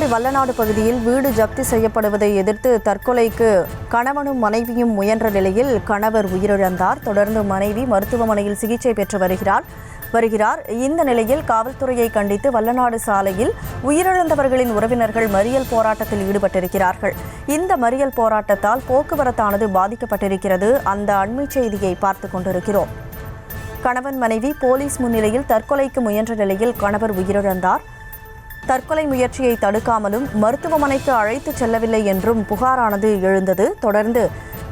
தூத்துக்குடி வல்லநாடு பகுதியில் வீடு ஜப்தி செய்யப்படுவதை எதிர்த்து தற்கொலைக்கு கணவனும் மனைவியும் முயன்ற நிலையில் கணவர் உயிரிழந்தார். தொடர்ந்து மனைவி மருத்துவமனையில் சிகிச்சை பெற்று வருகிறார். இந்த நிலையில் காவல்துறையை கண்டித்து வல்லநாடு சாலையில் உயிரிழந்தவர்களின் உறவினர்கள் மறியல் போராட்டத்தில் ஈடுபட்டிருக்கிறார்கள். இந்த மறியல் போராட்டத்தால் போக்குவரத்தானது பாதிக்கப்பட்டிருக்கிறது. அந்த அண்மை செய்தியை பார்த்துக் கொண்டிருக்கிறோம். கணவன் மனைவி போலீஸ் முன்னிலையில் தற்கொலைக்கு முயன்ற நிலையில் கணவர் உயிரிழந்தார். தற்கொலை முயற்சியை தடுக்காமலும் மருத்துவமனைக்கு அழைத்துச் செல்லவில்லை என்றும் புகாரானது எழுந்தது. தொடர்ந்து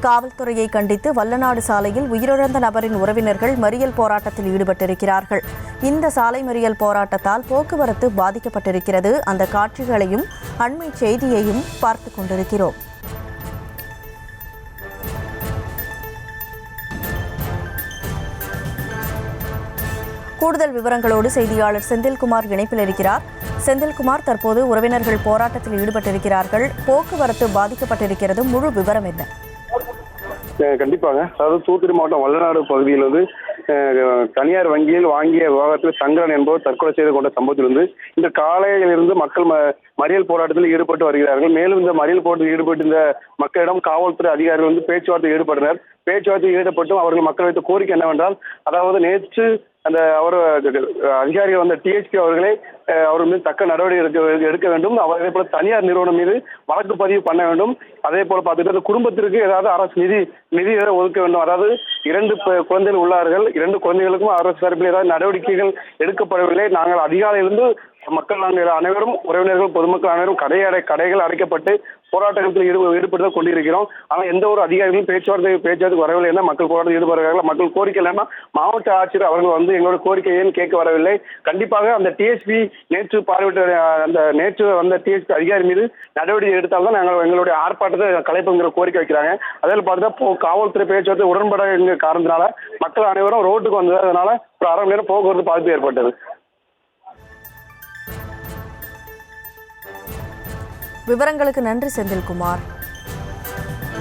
காவல்துறையை கண்டித்து வல்லநாடு சாலையில் உயிரிழந்த நபரின் உறவினர்கள் மறியல் போராட்டத்தில் ஈடுபட்டிருக்கிறார்கள். இந்த சாலை மறியல் போராட்டத்தால் போக்குவரத்து பாதிக்கப்பட்டிருக்கிறது. அந்த காட்சிகளையும் அண்மை செய்தியையும் பார்த்துக் கொண்டிருக்கிறோம். கூடுதல் விவரங்களோடு செய்தியாளர் செந்தில்குமார் இணைப்பில் இருக்கிறார். செந்தில்குமார், தற்போது உறவினர்கள் போராட்டத்தில் ஈடுபட்டிருக்கிறார்கள். போக்குவரத்து பாதிக்கப்பட்டிருக்கிறது. முழு விவரம் என்ன? கண்டிப்பாக. அதாவது தூத்துக்குடி மாவட்டம் வல்லநாடு பகுதியில் தனியார் வங்கியில் வாங்கிய விவகாரத்தில் சங்கரன் என்பவர் தற்கொலை செய்து கொண்ட சம்பவத்திலிருந்து இந்த காலையிலிருந்து மக்கள் மறியல் போராட்டத்தில் ஈடுபட்டு வருகிறார்கள். மேலும் இந்த மறியல் போராட்டத்தில் ஈடுபட்டிருந்த மக்களிடம் காவல்துறை அதிகாரிகள் பேச்சுவார்த்தை ஈடுபட்டனர். பேச்சுவார்த்தையில் ஈடுபட்டும் அவர்கள் மக்கள் வைத்த கோரிக்கை என்னவென்றால், அதாவது நேற்று அந்த அதிகாரிகள் வந்த டிஎஸ்பி அவர்களே அவர் மீது தக்க நடவடிக்கை எடுக்க வேண்டும். அதே போல தனியார் நிறுவனம் மீது வழக்கு பதிவு பண்ண வேண்டும். அதே போல பார்த்துட்டு குடும்பத்திற்கு ஏதாவது அரசு நிதி ஒதுக்க வேண்டும். அதாவது 2 குழந்தைகள் உள்ளார்கள். 2 குழந்தைகளுக்கும் அரசு தரப்பில் ஏதாவது நடவடிக்கைகள் எடுக்கப்படவில்லை. நாங்கள் அதிகாலையிலிருந்து மக்கள் நாங்கள் அனைவரும் உறவினர்கள் பொதுமக்கள் அனைவரும் கடைகள் அடைக்கப்பட்டு போராட்டத்தில் ஈடுபட்டு கொண்டிருக்கிறோம். ஆனால் எந்த ஒரு அதிகாரிகளும் பேச்சுவார்த்தை வரவில்லை என மக்கள் போராட்டத்தில் ஈடுபடுகிறார்கள். மக்கள் கோரிக்கை இல்லைன்னா மாவட்ட ஆட்சியர் அவர்கள் எங்களோட கோரிக்கையை கேட்க வரவில்லை. கண்டிப்பாக அந்த டிஎஸ்பி நேற்று வந்த டிஎஸ்பி அதிகாரி மீது நடவடிக்கை எடுத்தால்தான் நாங்கள் எங்களுடைய ஆர்ப்பாட்டத்தை கலைப்புங்கிற கோரிக்கை வைக்கிறாங்க. அதில் பார்த்தா காவல்துறை பேச்சுவார்த்தை உடன்பட காரணத்தினால மக்கள் அனைவரும் ரோட்டுக்கு வந்ததுனால ஒரு அரை மணி நேரம் போக்குவரத்து பாதிப்பு ஏற்பட்டது. விவரங்களுக்கு நன்றி செந்தில்குமார்.